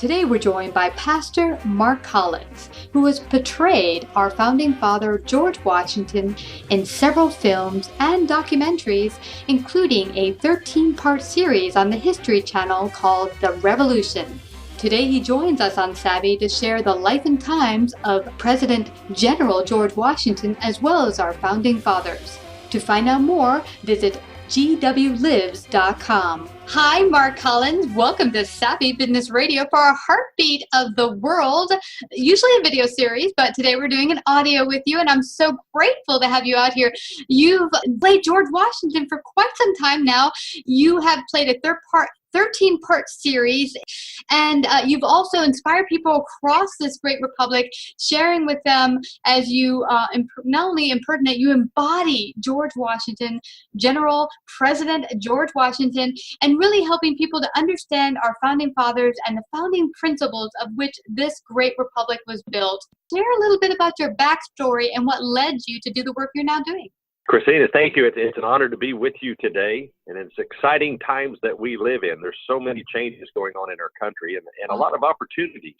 Today we're joined by Pastor Mark Collins, who has portrayed our founding father George Washington in several films and documentaries, including a 13-part series on the History Channel called The Revolution. Today he joins us on Savvy to share the life and times of President General George Washington as well as our founding fathers. To find out more, visit gwlives.com. Hi, Mark Collins. Welcome to Savvy Business Radio for our Heartbeat of the World. Usually a video series, but today we're doing an audio with you, and I'm so grateful to have you out here. You've played George Washington for quite some time now. You have played a 13-part series, and you've also inspired people across this great republic, sharing with them as you not only impersonate, you embody George Washington, General President George Washington, and really helping people to understand our founding fathers and the founding principles of which this great republic was built. Share a little bit about your backstory and what led you to do the work you're now doing. Christina, thank you. It's an honor to be with you today, and it's exciting times that we live in. There's so many changes going on in our country and a lot of opportunities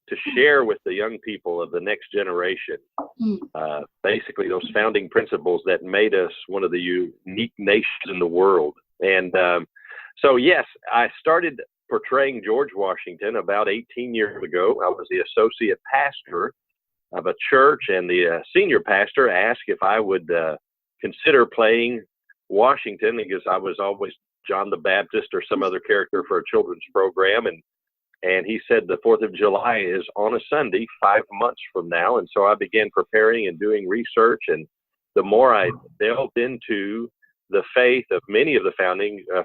to share with the young people of the next generation, basically those founding principles that made us one of the unique nations in the world. And so, yes, I started portraying George Washington about 18 years ago. I was the associate pastor of a church, and the senior pastor asked if I would consider playing Washington, because I was always John the Baptist or some other character for a children's program. And he said the 4th of July is on a Sunday, 5 months from now. And so I began preparing and doing research. And the more I delved into the faith of many of the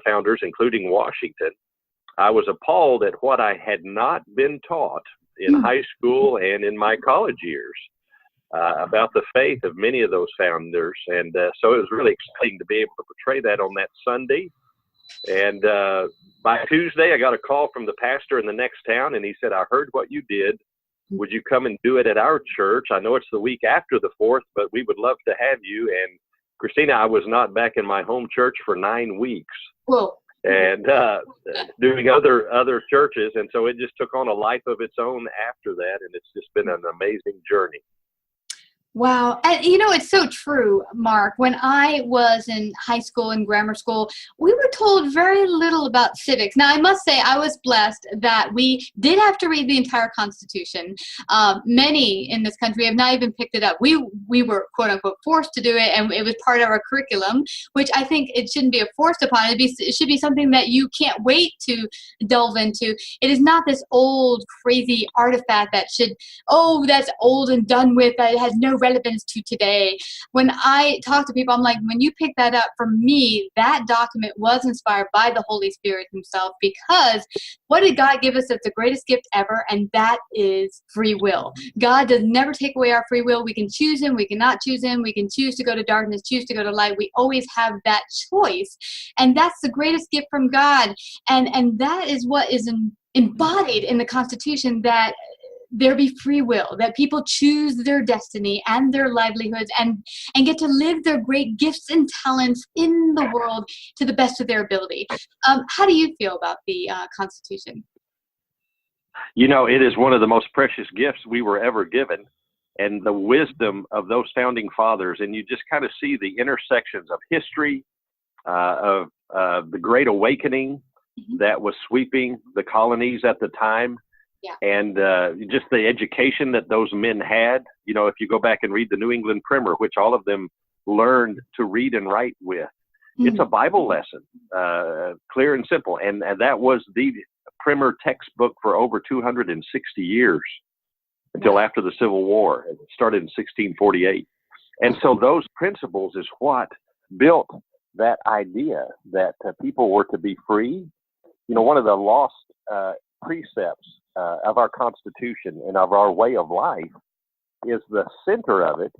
founders, including Washington, I was appalled at what I had not been taught in high school and in my college years about the faith of many of those founders. And so it was really exciting to be able to portray that on that Sunday. And by Tuesday, I got a call from the pastor in the next town, and he said, "I heard what you did. Would you come and do it at our church? I know it's the week after the 4th, but we would love to have you." And Christina, I was not back in my home church for 9 weeks. Whoa. And doing other churches. And so it just took on a life of its own after that. And it's just been an amazing journey. Wow. And you know, it's so true, Mark. When I was in high school and grammar school, we were told very little about civics. Now, I must say I was blessed that we did have to read the entire Constitution. Many in this country have not even picked it up. We were, quote unquote, forced to do it, and it was part of our curriculum, which I think it shouldn't be a forced upon. It should be something that you can't wait to delve into. It is not this old, crazy artifact that that's old and done with, that it has no relevance to today. When I talk to people, I'm like, when you pick that up, for me, that document was inspired by the Holy Spirit himself, because what did God give us that's the greatest gift ever? And that is free will. God does never take away our free will. We can choose him. We cannot choose him. We can choose to go to darkness, choose to go to light. We always have that choice. And that's the greatest gift from God. And that is what is embodied in the Constitution, that there be free will, that people choose their destiny and their livelihoods and get to live their great gifts and talents in the world to the best of their ability. How do you feel about the Constitution? You know, it is one of the most precious gifts we were ever given, and the wisdom of those founding fathers. And you just kind of see the intersections of history, of the Great Awakening that was sweeping the colonies at the time. Yeah. And just the education that those men had. You know, if you go back and read the New England Primer, which all of them learned to read and write with, it's a Bible lesson, clear and simple. And that was the Primer textbook for over 260 years until after the Civil War. It started in 1648. And so those principles is what built that idea that people were to be free. You know, one of the lost precepts of our Constitution and of our way of life is the center of it.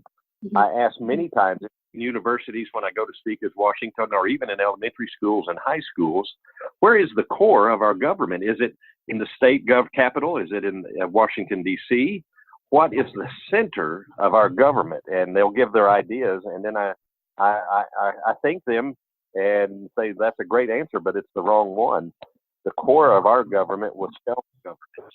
I ask many times in universities when I go to speak as Washington, or even in elementary schools and high schools, where is the core of our government? Is it in the state capital? Is it in Washington, D.C.? What is the center of our government? And they'll give their ideas, and then I thank them and say, that's a great answer, but it's the wrong one. the core of our government was self-governance.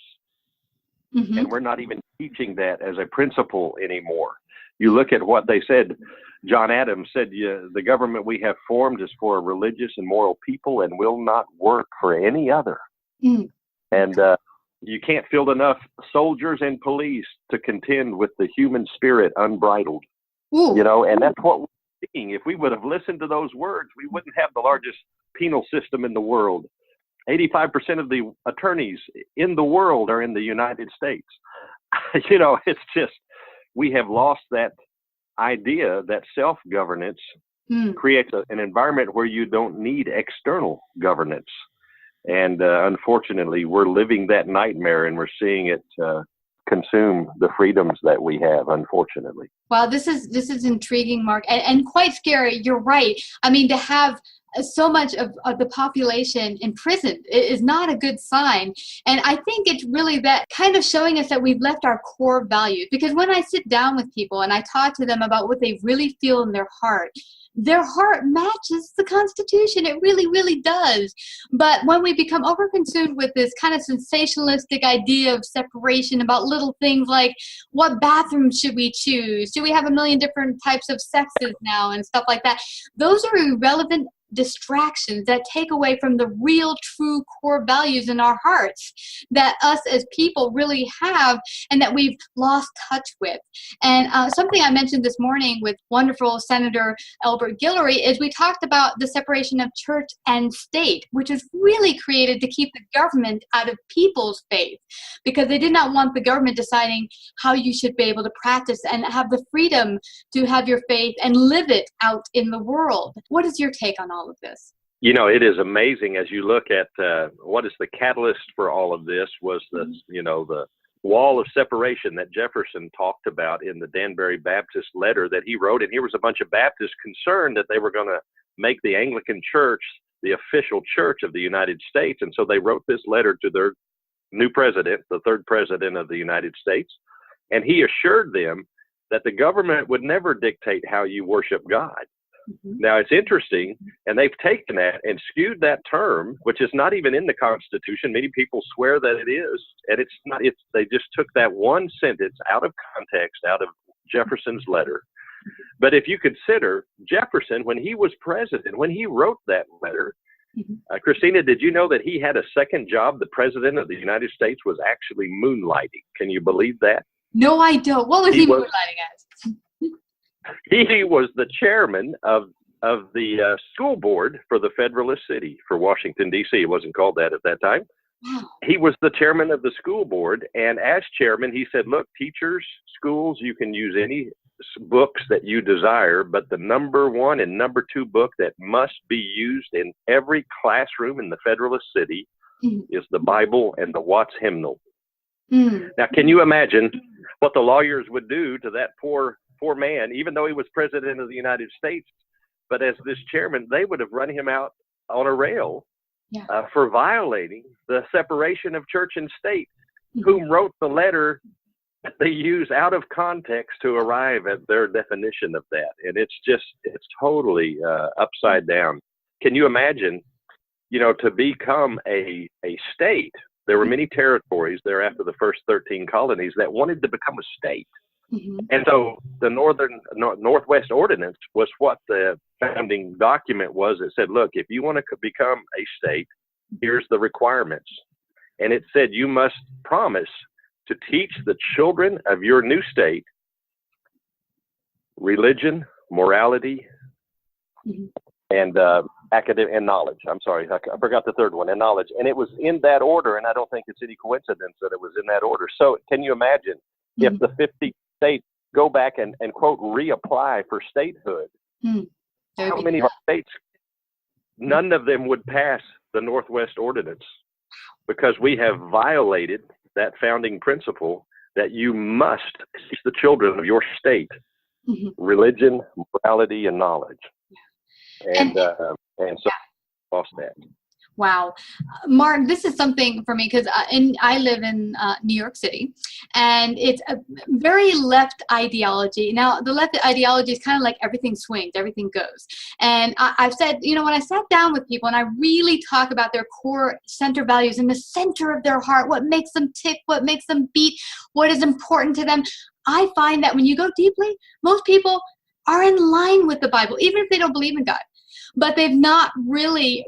Mm-hmm. And we're not even teaching that as a principle anymore. You look at what they said. John Adams said, the government we have formed is for a religious and moral people and will not work for any other. Mm. And you can't field enough soldiers and police to contend with the human spirit unbridled. Ooh. You know, and that's what we're seeing. If we would have listened to those words, we wouldn't have the largest penal system in the world. 85% of the attorneys in the world are in the United States. You know, it's just, we have lost that idea that self-governance creates an environment where you don't need external governance. And unfortunately, we're living that nightmare, and we're seeing it consume the freedoms that we have, unfortunately. Wow, this is intriguing, Mark, and quite scary. You're right. I mean, to have so much of the population imprisoned is not a good sign. And I think it's really that kind of showing us that we've left our core values. Because when I sit down with people and I talk to them about what they really feel in their heart matches the Constitution. It really, really does. But when we become overconsumed with this kind of sensationalistic idea of separation about little things like what bathroom should we choose? Do we have a million different types of sexes now and stuff like that? Those are irrelevant distractions that take away from the real, true core values in our hearts that us as people really have and that we've lost touch with. And something I mentioned this morning with wonderful Senator Elbert Guillory is we talked about the separation of church and state, which is really created to keep the government out of people's faith, because they did not want the government deciding how you should be able to practice and have the freedom to have your faith and live it out in the world. What is your take on all of this? You know, it is amazing as you look at what is the catalyst for all of this was the, you know, the wall of separation that Jefferson talked about in the Danbury Baptist letter that he wrote. And here was a bunch of Baptists concerned that they were going to make the Anglican Church the official church of the United States. And so they wrote this letter to their new president, the third president of the United States. And he assured them that the government would never dictate how you worship God. Now, it's interesting, and they've taken that and skewed that term, which is not even in the Constitution. Many people swear that it is, and it's not. They just took that one sentence out of context, out of Jefferson's letter. But if you consider Jefferson, when he was president, when he wrote that letter, Christina, did you know that he had a second job? The president of the United States was actually moonlighting. Can you believe that? No, I don't. What was he moonlighting as? He was the chairman of the school board for the Federalist City for Washington, D.C. It wasn't called that at that time. Wow. He was the chairman of the school board. And as chairman, he said, look, teachers, schools, you can use any books that you desire, but the number one and number two book that must be used in every classroom in the Federalist City is the Bible and the Watts hymnal. Now, can you imagine what the lawyers would do to that poor man, even though he was president of the United States? But as this chairman, they would have run him out on a rail for violating the separation of church and state, whom wrote the letter that they use out of context to arrive at their definition of that. And it's totally upside down. Can you imagine, you know, to become a state? There were many territories there after the first 13 colonies that wanted to become a state. And so the Northwest Ordinance was what the founding document was. It said, look, if you want to become a state, here's the requirements. And it said you must promise to teach the children of your new state religion, morality, and academic and knowledge. I'm sorry, I forgot the third one, and knowledge. And it was in that order, and I don't think it's any coincidence that it was in that order. So can you imagine if the 50 states go back and quote, reapply for statehood? How many of our states, none of them would pass the Northwest Ordinance because we have violated that founding principle that you must teach the children of your state religion, morality, and knowledge. And so lost that. Wow. Mark, this is something for me because I live in New York City, and it's a very left ideology. Now, the left ideology is kind of like everything swings, everything goes. And I've said, when I sat down with people and I really talk about their core center values in the center of their heart, what makes them tick, what makes them beat, what is important to them, I find that when you go deeply, most people are in line with the Bible, even if they don't believe in God. But they've not really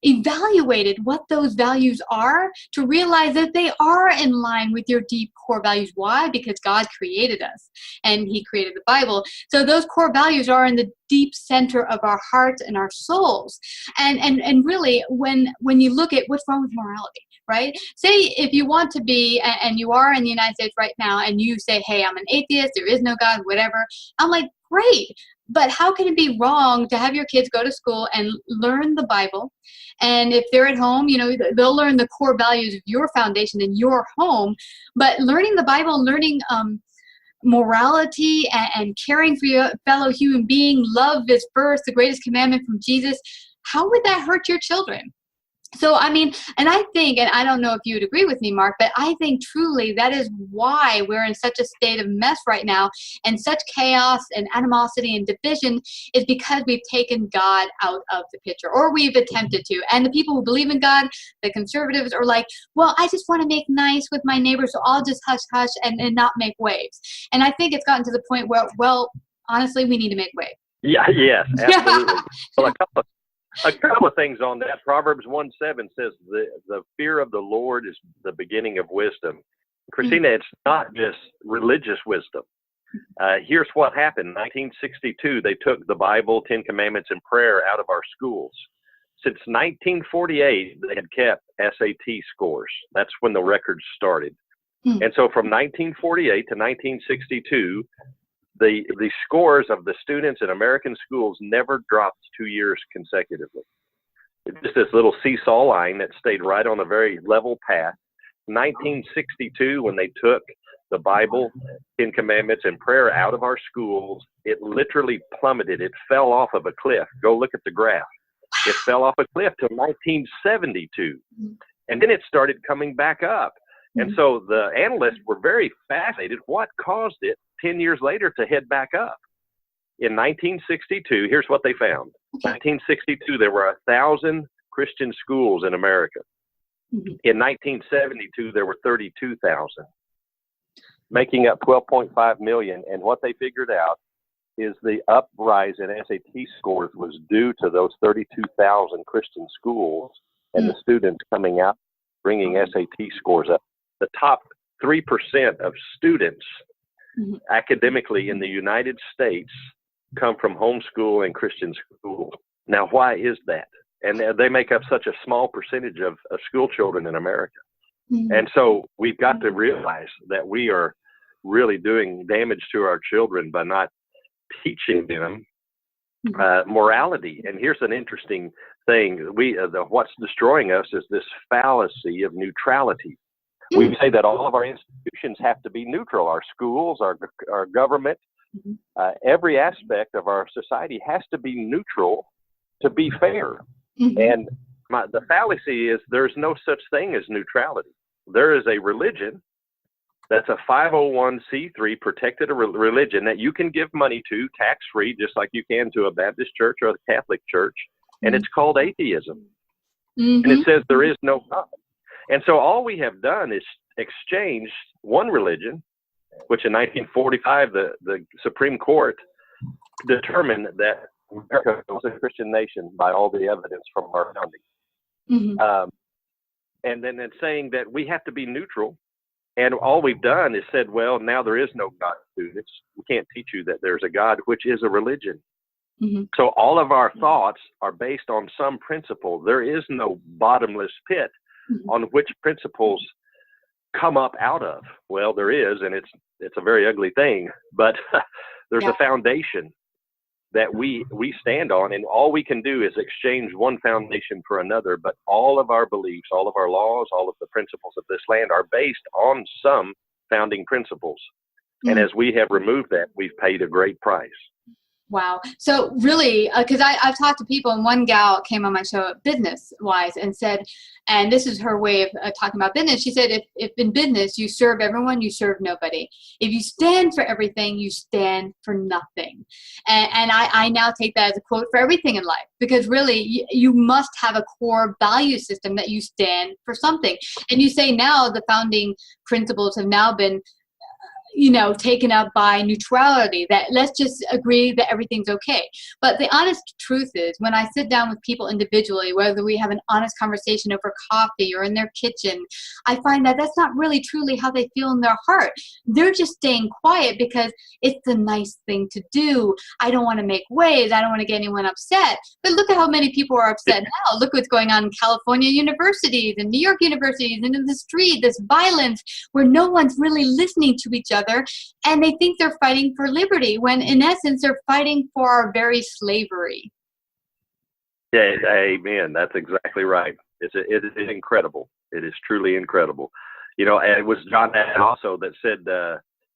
evaluated what those values are to realize that they are in line with your deep core values. Why? Because God created us and he created the Bible. So those core values are in the deep center of our hearts and our souls. And really, when you look at what's wrong with morality, right? Say if you want to be, and you are in the United States right now, and you say, hey, I'm an atheist, there is no God, whatever. I'm like, great. But how can it be wrong to have your kids go to school and learn the Bible? And if they're at home, they'll learn the core values of your foundation in your home. But learning the Bible, learning morality and caring for your fellow human being, love is first, the greatest commandment from Jesus, how would that hurt your children? So, and I think, and I don't know if you would agree with me, Mark, but I think truly that is why we're in such a state of mess right now and such chaos and animosity and division is because we've taken God out of the picture, or we've attempted to. And the people who believe in God, the conservatives, are like, well, I just want to make nice with my neighbors, so I'll just hush hush and not make waves. And I think it's gotten to the point where, well, honestly, we need to make waves. Yeah, yes, absolutely. Well, a couple of things on that. Proverbs 1:7 says the fear of the Lord is the beginning of wisdom. Christina, it's not just religious wisdom. Here's what happened. In 1962, they took the Bible, 10 Commandments, and prayer out of our schools. Since 1948, they had kept SAT scores. That's when the records started. And so from 1948 to 1962, the scores of the students in American schools never dropped 2 years consecutively. It's just this little seesaw line that stayed right on a very level path. 1962, when they took the Bible, 10 Commandments, and prayer out of our schools, it literally plummeted. It fell off of a cliff. Go look at the graph. It fell off a cliff till 1972. And then it started coming back up. And so the analysts were very fascinated. What caused it 10 years later to head back up? In 1962, here's what they found. 1962, there were 1,000 Christian schools in America. In 1972, there were 32,000, making up 12.5 million. And what they figured out is the uprise in SAT scores was due to those 32,000 Christian schools and the students coming out, bringing SAT scores up. The top 3% of students academically in the United States come from homeschool and Christian schools. Now, why is that? And they make up such a small percentage of school children in America. And so we've got to realize that we are really doing damage to our children by not teaching them morality. And here's an interesting thing. What's destroying us is this fallacy of neutrality. We say that all of our institutions have to be neutral. Our schools, our government, every aspect of our society has to be neutral to be fair. And the fallacy is there's no such thing as neutrality. There is a religion that's a 501c3 protected religion that you can give money to tax-free, just like you can to a Baptist church or a Catholic church, and it's called atheism. And it says there is no God. And so all we have done is exchanged one religion, which in 1945, the Supreme Court determined that America was a Christian nation by all the evidence from our founding. And then it's saying that we have to be neutral. And all we've done is said, well, now there is no God, students. We can't teach you that there's a God, which is a religion. So all of our thoughts are based on some principle. There is no bottomless pit on which principles come up out of. Well, there is, and it's a very ugly thing, but there's a foundation that we stand on, and all we can do is exchange one foundation for another. But all of our beliefs, all of our laws, all of the principles of this land are based on some founding principles. And as we have removed that, we've paid a great price. Wow. So really, because I've talked to people, and one gal came on my show business wise and said, and this is her way of talking about business. She said, if in business you serve everyone, you serve nobody. If you stand for everything, you stand for nothing. And I now take that as a quote for everything in life, because really you must have a core value system that you stand for something. And you say now the founding principles have now been taken up by neutrality, that let's just agree that everything's okay. But the honest truth is, when I sit down with people individually, whether we have an honest conversation over coffee or in their kitchen, I find that that's not really truly how they feel in their heart. They're just staying quiet because it's the nice thing to do. I don't want to make waves. I don't want to get anyone upset. But look at how many people are upset now. Look what's going on in California universities and New York universities and in the street, this violence where no one's really listening to each other. And they think they're fighting for liberty, when in essence they're fighting for our very slavery. Yeah, amen. That's exactly right. It is incredible. It is truly incredible. And it was John Madalyn also that said,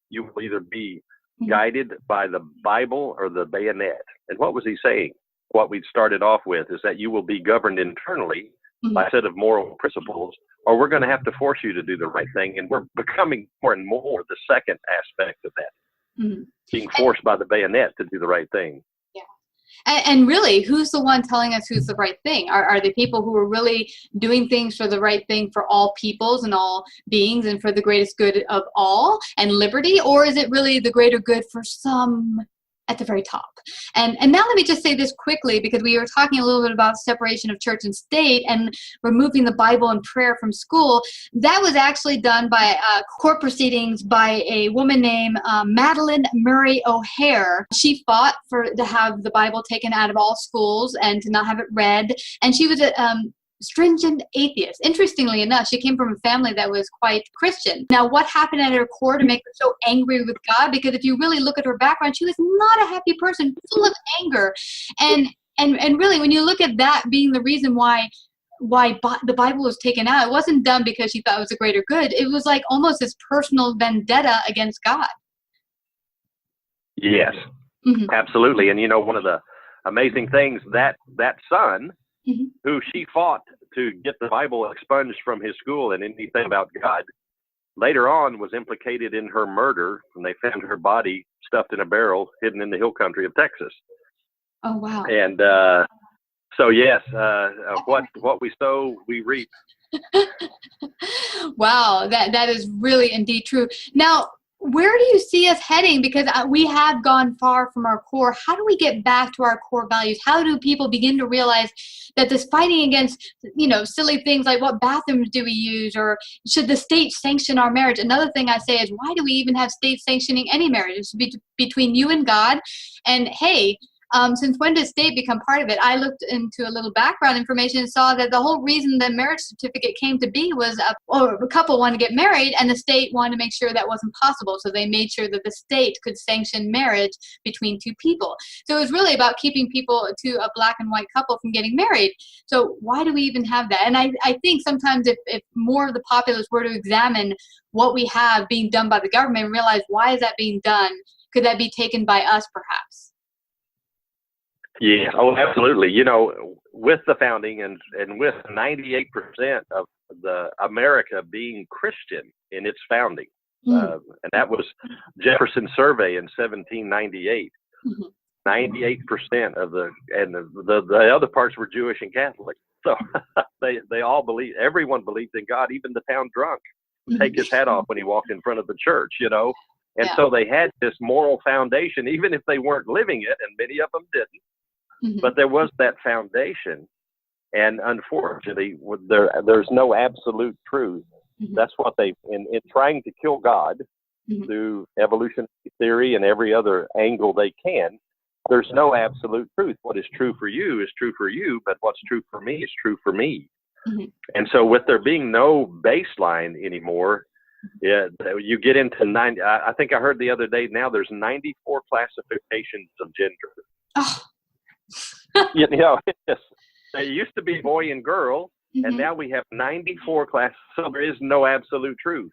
you will either be guided by the Bible or the bayonet. And what was he saying? What we started off with is that you will be governed internally by a set of moral principles, or we're going to have to force you to do the right thing. And we're becoming more and more the second aspect of that, being forced by the bayonet to do the right thing. Yeah. And really, who's the one telling us who's the right thing? Are the people who are really doing things for the right thing for all peoples and all beings and for the greatest good of all and liberty? Or is it really the greater good for some at the very top? And now let me just say this quickly, because we were talking a little bit about separation of church and state and removing the Bible and prayer from school. That was actually done by court proceedings by a woman named Madalyn Murray OHair. She fought to have the Bible taken out of all schools and to not have it read. And she was a stringent atheist. Interestingly enough, she came from a family that was quite Christian. Now, what happened at her core to make her so angry with God? Because if you really look at her background, she was not a happy person, full of anger. And really, when you look at that being the reason why the Bible was taken out, it wasn't done because she thought it was a greater good. It was like almost this personal vendetta against God. Yes, absolutely. And one of the amazing things, that son, who she fought to get the Bible expunged from his school and anything about God, later on was implicated in her murder, and they found her body stuffed in a barrel hidden in the hill country of Texas. Oh, wow. And so, yes, what we sow, we reap. Wow, that is really indeed true. Now, where do you see us heading? Because we have gone far from our core. How do we get back to our core values? How do people begin to realize that this fighting against, silly things like what bathrooms do we use, or should the state sanction our marriage? Another thing I say is, why do we even have state sanctioning any marriage? It should be between you and God. And hey, since when did state become part of it? I looked into a little background information and saw that the whole reason the marriage certificate came to be was a couple wanted to get married, and the state wanted to make sure that wasn't possible. So they made sure that the state could sanction marriage between two people. So it was really about keeping people, to a black and white couple, from getting married. So why do we even have that? And I think sometimes if more of the populace were to examine what we have being done by the government and realize, why is that being done? Could that be taken by us perhaps? Yeah, oh, absolutely. With the founding and with 98% of the America being Christian in its founding, and that was Jefferson's survey in 1798. 98% of the other parts were Jewish and Catholic. So they all believe, everyone believed in God, even the town drunk would take his hat off when he walked in front of the church, And Yeah. so they had this moral foundation, even if they weren't living it, and many of them didn't. But there was that foundation, and unfortunately, there's no absolute truth. That's what in trying to kill God through evolutionary theory and every other angle they can, there's no absolute truth. What is true for you is true for you, but what's true for me is true for me. And so with there being no baseline anymore, you get into I think I heard the other day, now there's 94 classifications of gender. Oh. It used to be boy and girl, and now we have 94 classes, so there is no absolute truth.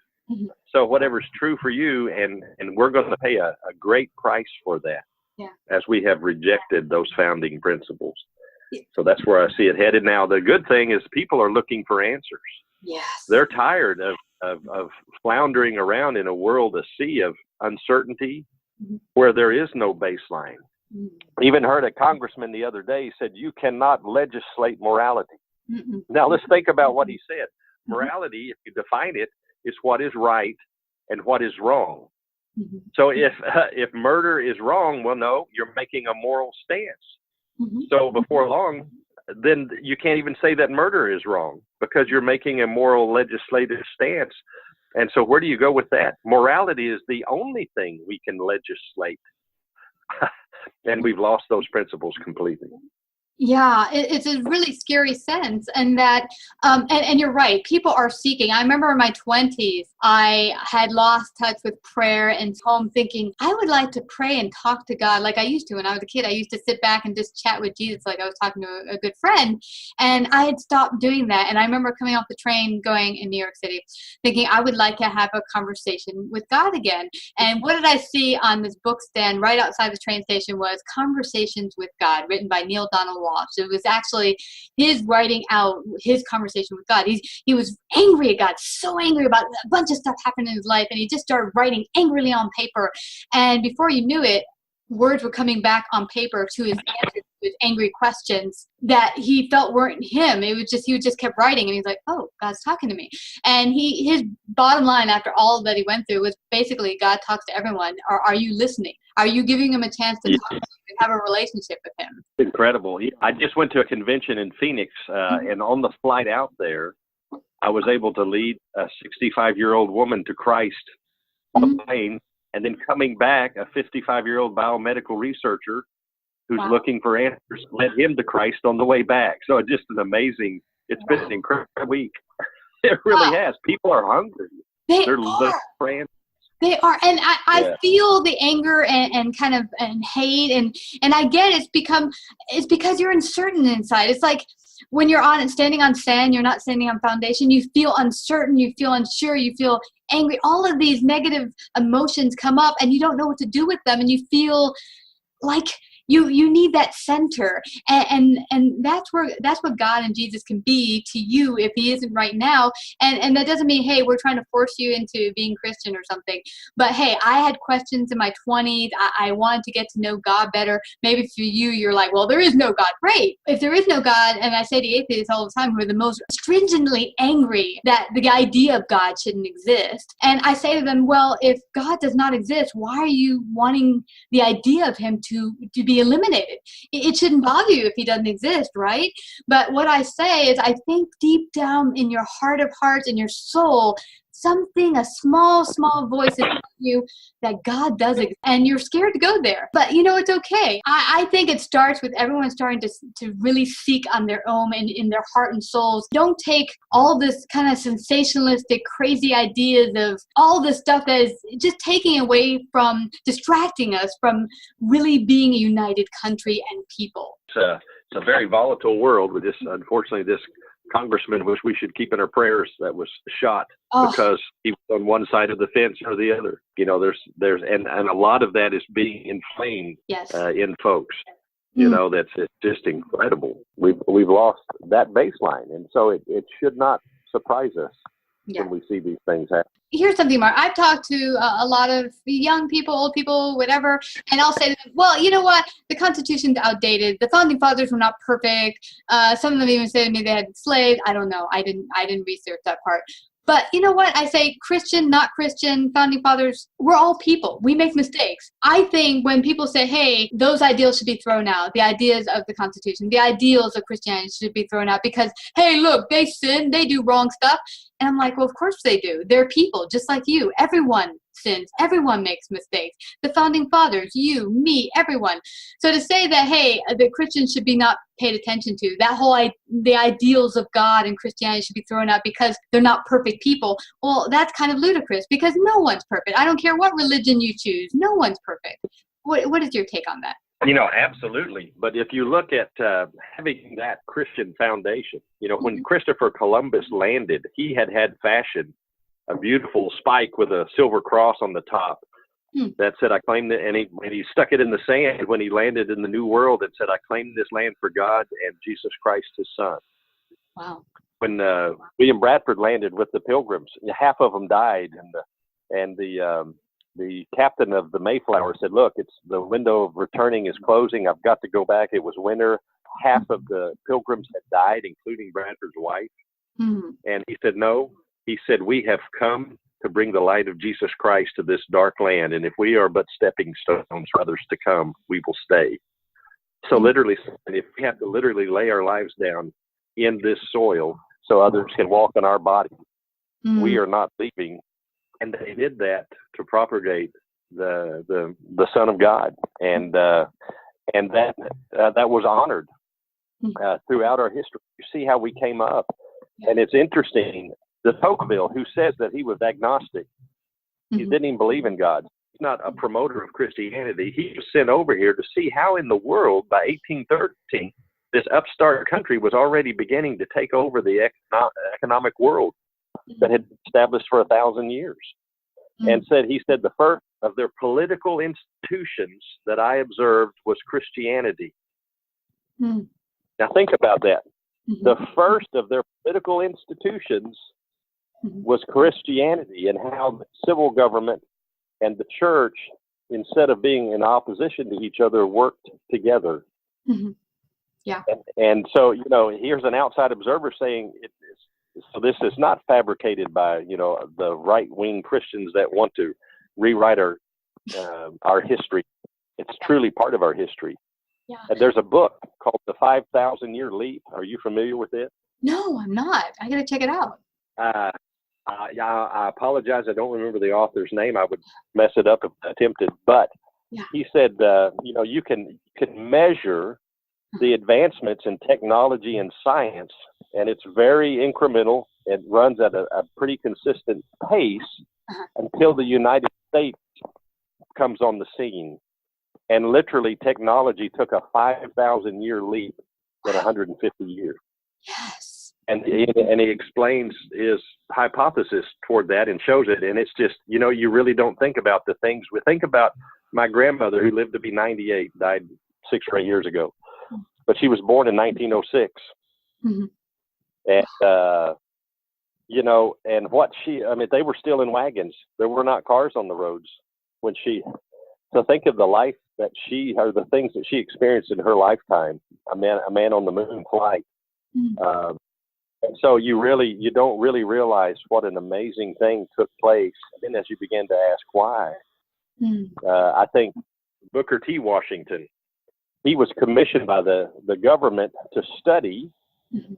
So whatever's true for you, and we're going to pay a great price for that. Yeah. as we have rejected those founding principles. Yeah. So that's where I see it headed now. The good thing is people are looking for answers. Yes. They're tired of floundering around in a world, a sea of uncertainty, where there is no baseline. Even heard a congressman the other day said, you cannot legislate morality. Now let's think about what he said. Morality, if you define it, is what is right and what is wrong. So if murder is wrong, well, no, you're making a moral stance. So before long, then you can't even say that murder is wrong because you're making a moral legislative stance. And so where do you go with that? Morality is the only thing we can legislate. And we've lost those principles completely. Yeah, it's a really scary sense. And that, and you're right, people are seeking. I remember in my 20s, I had lost touch with prayer and home thinking, I would like to pray and talk to God like I used to when I was a kid. I used to sit back and just chat with Jesus like I was talking to a good friend. And I had stopped doing that. And I remember coming off the train going in New York City, thinking I would like to have a conversation with God again. And what did I see on this book stand right outside the train station was Conversations with God, written by Neil Donald Walsh. It was actually his writing out his conversation with God. He was angry at God, so angry about a bunch of stuff happened in his life, and he just started writing angrily on paper. And before you knew it, words were coming back on paper to his answers to his angry questions that he felt weren't him. It was just, he just kept writing, and he's like, oh, God's talking to me. And his bottom line after all that he went through was basically, God talks to everyone. Are you listening? Are you giving him a chance to talk to you and have a relationship with him? Incredible. I just went to a convention in Phoenix, and on the flight out there, I was able to lead a 65-year-old woman to Christ on a plane, and then coming back, a 55-year-old biomedical researcher who's looking for answers led him to Christ on the way back. So it's just it's been an incredible week. It really has. People are hungry. They're looking for answers. They are, and I feel the anger and kind of and hate and I get it's because you're uncertain inside. It's like when you're standing on sand, you're not standing on foundation. You feel uncertain, you feel unsure, you feel angry. All of these negative emotions come up, and you don't know what to do with them, and you feel like you need that center, and that's what God and Jesus can be to you if he isn't right now. And that doesn't mean, hey, we're trying to force you into being Christian or something. But hey, I had questions in my 20s. I wanted to get to know God better. Maybe for you, you're like, well, there is no God. Great. If there is no God, and I say to atheists all the time who are the most stringently angry that the idea of God shouldn't exist. And I say to them, well, if God does not exist, why are you wanting the idea of him to be eliminated? It shouldn't bother you if he doesn't exist, right? But what I say is, I think deep down in your heart of hearts, in your soul, a small voice is telling you that God does exist, and you're scared to go there. But it's okay. I think it starts with everyone starting to really seek on their own and in their heart and souls. Don't take all this kind of sensationalistic, crazy ideas of all this stuff that is just taking away from, distracting us from really being a united country and people. It's a very volatile world with this, unfortunately, this congressman, which we should keep in our prayers, that was shot because he was on one side of the fence or the other. There's and a lot of that is being inflamed in folks. That's just incredible. We've lost that baseline, and so it should not surprise us when we see these things happen. Here's something, Mark. I've talked to a lot of young people, old people, whatever, and I'll say to them, well, you know what? The Constitution's outdated. The Founding Fathers were not perfect. Some of them even say to me they had slaves. I don't know. I didn't research that part. But you know what? I say Christian, not Christian, Founding Fathers, we're all people. We make mistakes. I think when people say, hey, those ideals should be thrown out, the ideas of the Constitution, the ideals of Christianity should be thrown out because, hey, look, they sin, they do wrong stuff. And I'm like, well, of course they do. They're people just like you. Everyone sins. Everyone makes mistakes. The Founding Fathers, you, me, everyone. So to say that, hey, the Christians should be not paid attention to, the ideals of God and Christianity should be thrown out because they're not perfect people, well, that's kind of ludicrous because no one's perfect. I don't care what religion you choose. No one's perfect. What is your take on that? Absolutely. But if you look at having that Christian foundation, when Christopher Columbus landed, he had fashioned a beautiful spike with a silver cross on the top that said, I claim that, and he stuck it in the sand when he landed in the New World and said, I claim this land for God and Jesus Christ, his son. Wow. When William Bradford landed with the Pilgrims, half of them died, and the captain of the Mayflower said, look, it's the window of returning is closing. I've got to go back. It was winter. Half of the Pilgrims had died, including Bradford's wife. Mm-hmm. And he said, no. He said, we have come to bring the light of Jesus Christ to this dark land. And if we are but stepping stones for others to come, we will stay. So literally, if we have to literally lay our lives down in this soil so others can walk on our body, we are not leaving. And they did that to propagate the Son of God. And that was honored throughout our history. You see how we came up. And it's interesting, the Tocqueville, who says that he was agnostic, he didn't even believe in God. He's not a promoter of Christianity. He was sent over here to see how in the world, by 1813, this upstart country was already beginning to take over the economic world that had been established for 1,000 years. And he said the first of their political institutions that I observed was Christianity. Now think about that. The first of their political institutions was Christianity, and how the civil government and the church, instead of being in opposition to each other, worked together. Yeah. And so, here's an outside observer saying, so this is not fabricated by, the right-wing Christians that want to rewrite our history. It's truly part of our history. Yeah. And there's a book called The 5,000-Year Leap. Are you familiar with it? No, I'm not. I got to check it out. I apologize. I don't remember the author's name. I would mess it up if I attempted. But he said, you can measure the advancements in technology and science, and it's very incremental. It runs at a pretty consistent pace until the United States comes on the scene. And literally, technology took a 5,000-year leap in 150 years. Yes. And he explains his hypothesis toward that and shows it. And it's just, you really don't think about the things. We think about my grandmother, who lived to be 98, died 6 or 8 years ago. But she was born in 1906. And, and they were still in wagons. There were not cars on the roads when so think of the life that or the things that she experienced in her lifetime, a man on the moon flight. And so you don't really realize what an amazing thing took place. And then as you begin to ask why, I think Booker T. Washington, he was commissioned by the government to study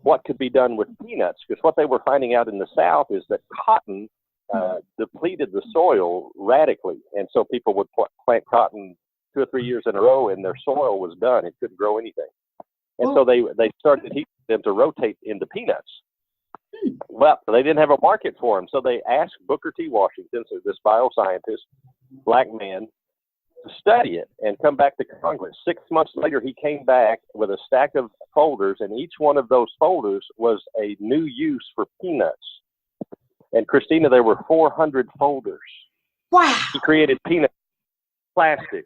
what could be done with peanuts, because what they were finding out in the South is that cotton depleted the soil radically. And so people would plant cotton 2 or 3 years in a row, and their soil was done. It couldn't grow anything. And so they started teaching them to rotate into peanuts. Well, they didn't have a market for them. So they asked Booker T. Washington, so this bioscientist, black man, to study it and come back to Congress. 6 months later, he came back with a stack of folders, and each one of those folders was a new use for peanuts. And Christina, there were 400 folders. Wow. He created peanut plastic,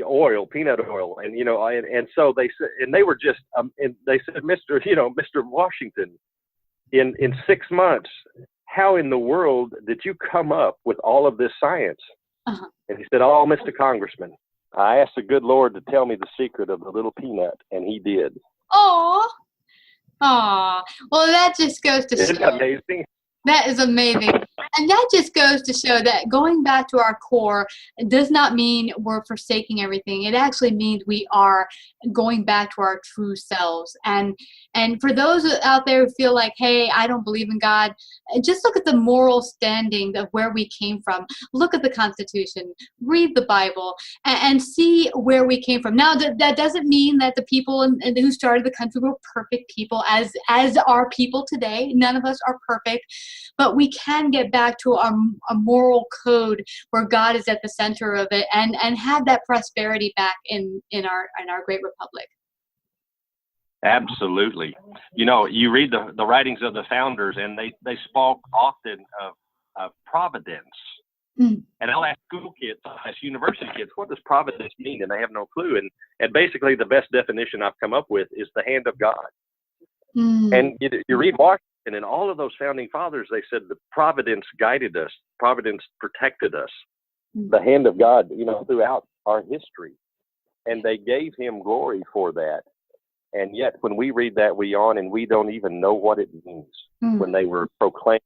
oil, peanut oil, and and so they said, and they were just, and they said, Mr. Washington, in 6 months, how in the world did you come up with all of this science? And he said, oh, Mr. Congressman, I asked the good Lord to tell me the secret of the little peanut, and he did. Oh, well, that just goes to Isn't show. that amazing? That is amazing. And that just goes to show that going back to our core does not mean we're forsaking everything. It actually means we are going back to our true selves. And for those out there who feel like, hey, I don't believe in God, just look at the moral standing of where we came from. Look at the Constitution, read the Bible, and see where we came from. Now, that doesn't mean that the people who started the country were perfect people, as are people today. None of us are perfect. But we can get back to a moral code where God is at the center of it, and have that prosperity back in our great republic. Absolutely. You read the writings of the founders, and they spoke often of providence. Mm. And I'll ask school kids, I'll ask university kids, what does providence mean? And they have no clue. And basically the best definition I've come up with is the hand of God. Mm. And you read Washington and all of those founding fathers, they said the providence guided us, providence protected us, the hand of God, throughout our history. And they gave him glory for that. And yet when we read that, we yawn and we don't even know what it means when they were proclaiming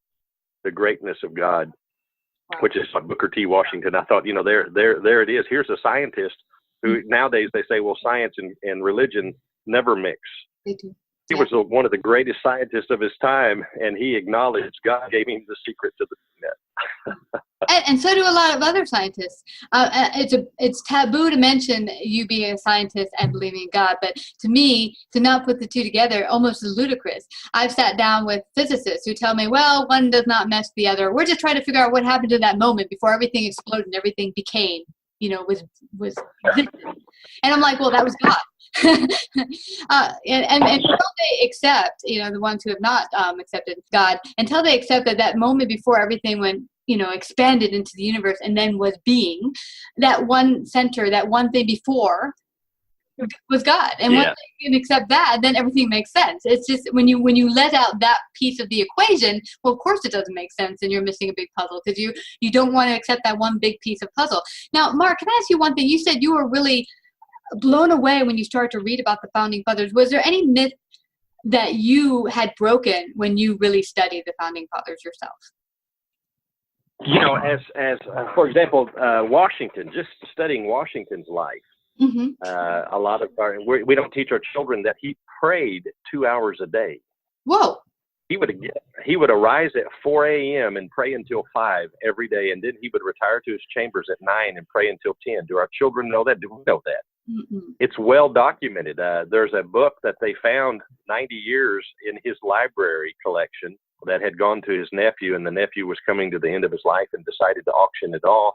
the greatness of God, which is like Booker T. Washington. I thought, there it is. Here's a scientist who nowadays they say, well, science and religion never mix. They do. He was one of the greatest scientists of his time, and he acknowledged God gave him the secret to the net. And so do a lot of other scientists. It's taboo to mention you being a scientist and believing in God, but to me, to not put the two together almost is ludicrous. I've sat down with physicists who tell me, well, one does not match the other. We're just trying to figure out what happened in that moment before everything exploded and everything became, was existed. And I'm like, well, that was God. And until they accept, the ones who have not accepted God, until they accept that moment before everything went, expanded into the universe and then was being, that one center, that one thing before was God. And once they can accept that, then everything makes sense. It's just when you let out that piece of the equation, well, of course it doesn't make sense and you're missing a big puzzle because you don't want to accept that one big piece of puzzle. Now, Mark, can I ask you one thing? You said you were really blown away when you started to read about the founding fathers. Was there any myth that you had broken when you really studied the founding fathers yourself? As for example, Washington, just studying Washington's life, a lot of we don't teach our children that he prayed 2 hours a day. Whoa. He would arise at 4 a.m. and pray until 5 every day, and then he would retire to his chambers at 9 and pray until 10. Do our children know that? Do we know that? It's well documented. There's a book that they found 90 years in his library collection that had gone to his nephew, and the nephew was coming to the end of his life and decided to auction it off.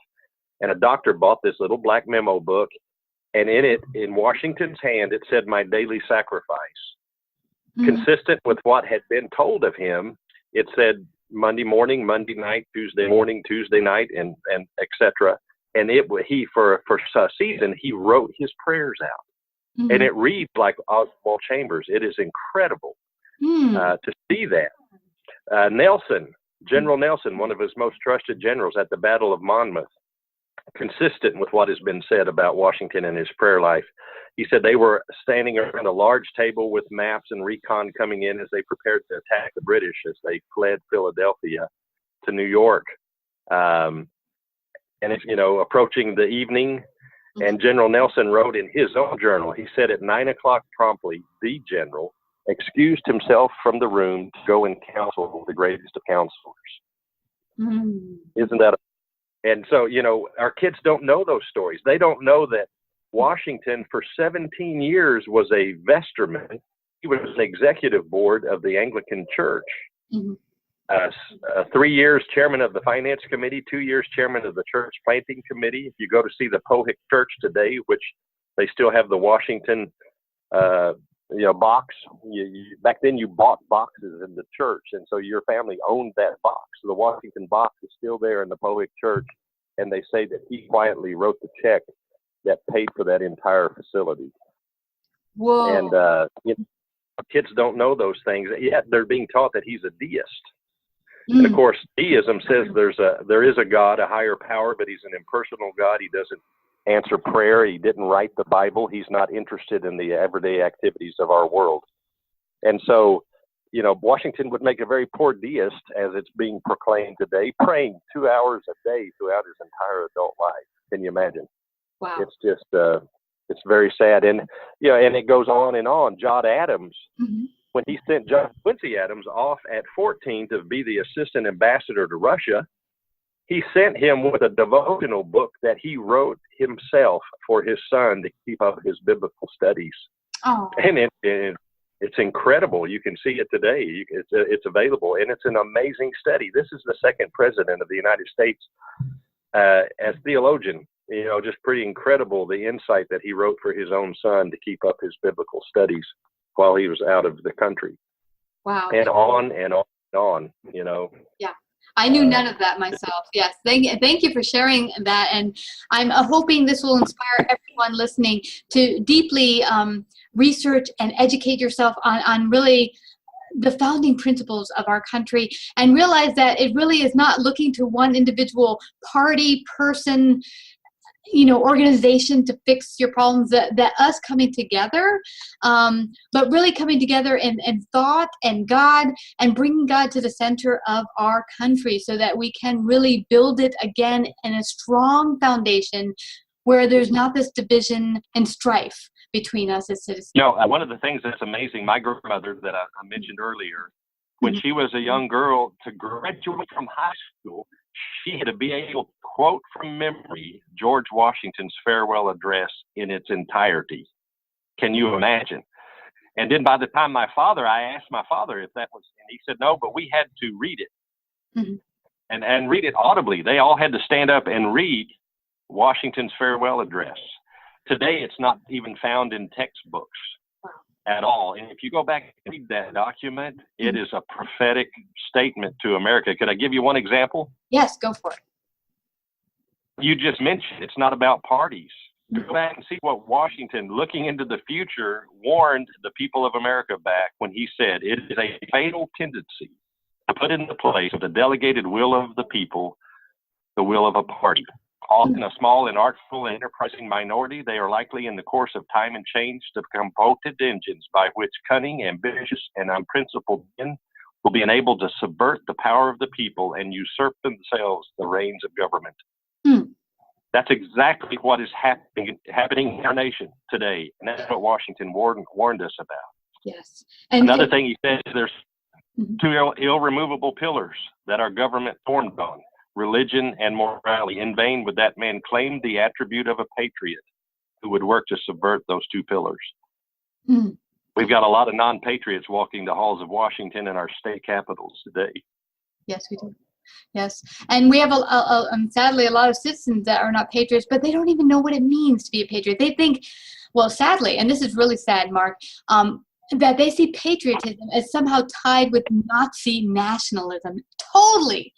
And a doctor bought this little black memo book, and in it, in Washington's hand, it said, "My daily sacrifice." Consistent with what had been told of him, it said Monday morning, Monday night, Tuesday morning, Tuesday night, and etc. And he for a season he wrote his prayers out, and it reads like Oswald Chambers. It is incredible to see that. General Nelson, one of his most trusted generals at the Battle of Monmouth, consistent with what has been said about Washington and his prayer life. He said they were standing around a large table with maps and recon coming in as they prepared to attack the British as they fled Philadelphia to New York. And it's, approaching the evening, and General Nelson wrote in his own journal, he said at 9 o'clock promptly, the general excused himself from the room to go and counsel with the greatest of counselors. Isn't that? And so, our kids don't know those stories. They don't know that Washington for 17 years was a vestryman. He was an executive board of the Anglican Church. 3 years chairman of the finance committee, 2 years chairman of the church planting committee. If you go to see the Pohick Church today, which they still have the Washington, box. Back then you bought boxes in the church, and so your family owned that box. So the Washington box is still there in the Pohick Church, and they say that he quietly wrote the check that paid for that entire facility. Whoa. And kids don't know those things, yet they're being taught that he's a deist. And of course, deism says there is a God, a higher power, but he's an impersonal God. He doesn't answer prayer. He didn't write the Bible. He's not interested in the everyday activities of our world. And so, Washington would make a very poor deist as it's being proclaimed today, praying 2 hours a day throughout his entire adult life. Can you imagine? Wow. It's just, it's very sad. And, and it goes on and on. John Adams, when he sent John Quincy Adams off at 14 to be the assistant ambassador to Russia, he sent him with a devotional book that he wrote himself for his son to keep up his biblical studies. Oh. And it's incredible. You can see it today. It's available, and it's an amazing study. This is the second president of the United States as theologian. Just pretty incredible, the insight that he wrote for his own son to keep up his biblical studies while he was out of the country. Wow. And on and on and on, Yeah. I knew none of that myself. Yes. Thank you for sharing that. And I'm hoping this will inspire everyone listening to deeply research and educate yourself on really the founding principles of our country, and realize that it really is not looking to one individual party, person, organization to fix your problems, that us coming together, but really coming together in thought and God, and bringing God to the center of our country so that we can really build it again in a strong foundation where there's not this division and strife between us as citizens. One of the things that's amazing, my grandmother that I mentioned earlier, when she was a young girl, to graduate from high school, she had to be able to quote from memory George Washington's farewell address in its entirety. Can you imagine? And then by the time I asked my father if that was, and he said no, but we had to read it. And read it audibly. They all had to stand up and read Washington's farewell address. Today, it's not even found in textbooks at all. And if you go back and read that document, it is a prophetic statement to America. Could I give you one example? Yes, go for it. You just mentioned it's not about parties. Go back and see what Washington, looking into the future, warned the people of America back when he said, it is a fatal tendency to put into place of the delegated will of the people, the will of a party. Often a small and artful and enterprising minority, they are likely in the course of time and change to become potent engines by which cunning, ambitious, and unprincipled men will be enabled to subvert the power of the people and usurp themselves the reins of government. That's exactly what is happening in our nation today, and that's what Washington warned us about. Yes. And another thing he said, there's two irremovable pillars that our government formed on: religion and morality. In vain would that man claim the attribute of a patriot who would work to subvert those two pillars. We've got a lot of non-patriots walking the halls of Washington and our state capitals today. Yes, we do. Yes. And we have, sadly, a lot of citizens that are not patriots, but they don't even know what it means to be a patriot. They think, well, sadly, and this is really sad, Mark, that they see patriotism as somehow tied with Nazi nationalism. Totally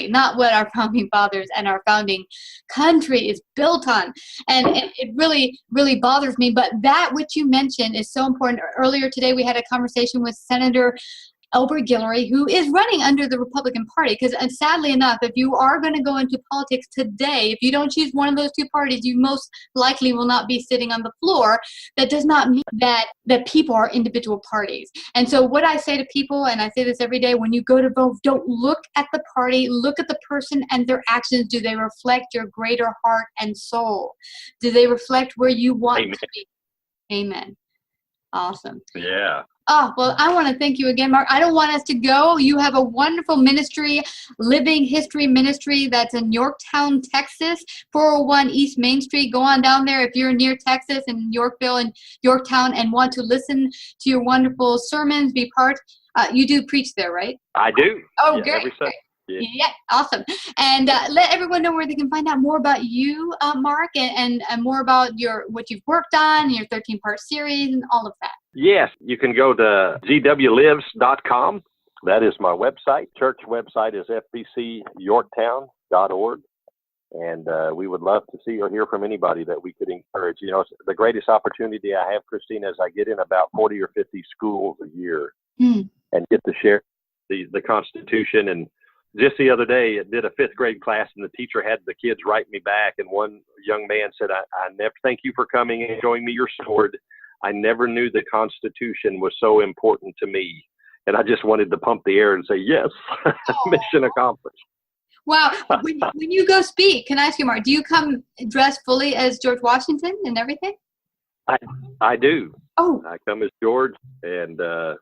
not what our founding fathers and our founding country is built on. And it really, really bothers me. But that which you mentioned is so important. Earlier today, we had a conversation with Senator Elbert Guillory, who is running under the Republican Party. Because sadly enough, if you are going to go into politics today, if you don't choose one of those two parties, you most likely will not be sitting on the floor. That does not mean that people are individual parties. And so what I say to people, and I say this every day, when you go to vote, don't look at the party, look at the person and their actions. Do they reflect your greater heart and soul? Do they reflect where you want to be? Amen. Awesome. Yeah. Oh, well, I want to thank you again, Mark. I don't want us to go. You have a wonderful ministry, Living History Ministry, that's in Yorktown, Texas, 401 East Main Street. Go on down there if you're near Texas and Yorkville and Yorktown and want to listen to your wonderful sermons, be part. You do preach there, right? I do. Oh, yeah, great. Yeah, awesome. And let everyone know where they can find out more about you, Mark, and more about what you've worked on, your 13-part series, and all of that. Yes, you can go to zwlives.com. That is my website. Church website is fbcyorktown.org. And we would love to see or hear from anybody that we could encourage. It's the greatest opportunity I have, Christine, as I get in about 40 or 50 schools a year and get to share the Constitution. And just the other day, I did a 5th grade class, and the teacher had the kids write me back. And one young man said, I never thank you for coming and showing me your sword. I never knew the Constitution was so important to me. And I just wanted to pump the air and say, yes, mission accomplished. Wow. When you go speak, can I ask you, Mark, do you come dressed fully as George Washington and everything? I do. Oh. I come as George. And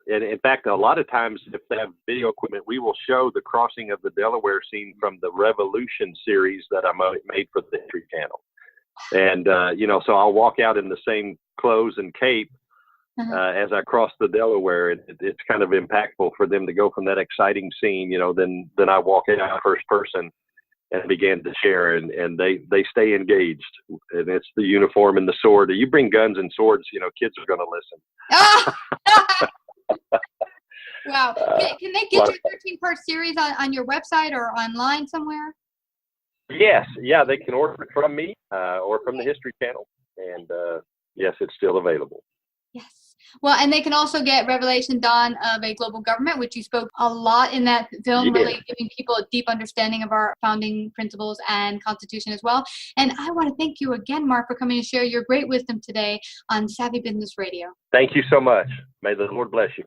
in fact, a lot of times, if they have video equipment, we will show the crossing of the Delaware scene from the Revolution series that I made for the History Channel. And, so I'll walk out in the same clothes and cape as I cross the Delaware. It's kind of impactful for them to go from that exciting scene, then I walk out first person and began to share, and they stay engaged. And it's the uniform and the sword. You bring guns and swords, kids are going to listen. Wow. Can they get your 13-part series on your website or online somewhere? Yes. Yeah, they can order it from me or from the History Channel. And yes, it's still available. Yes. Well, and they can also get Revelation Dawn of a Global Government, which you spoke a lot in that film, really giving people a deep understanding of our founding principles and Constitution as well. And I want to thank you again, Mark, for coming to share your great wisdom today on Savvy Business Radio. Thank you so much. May the Lord bless you.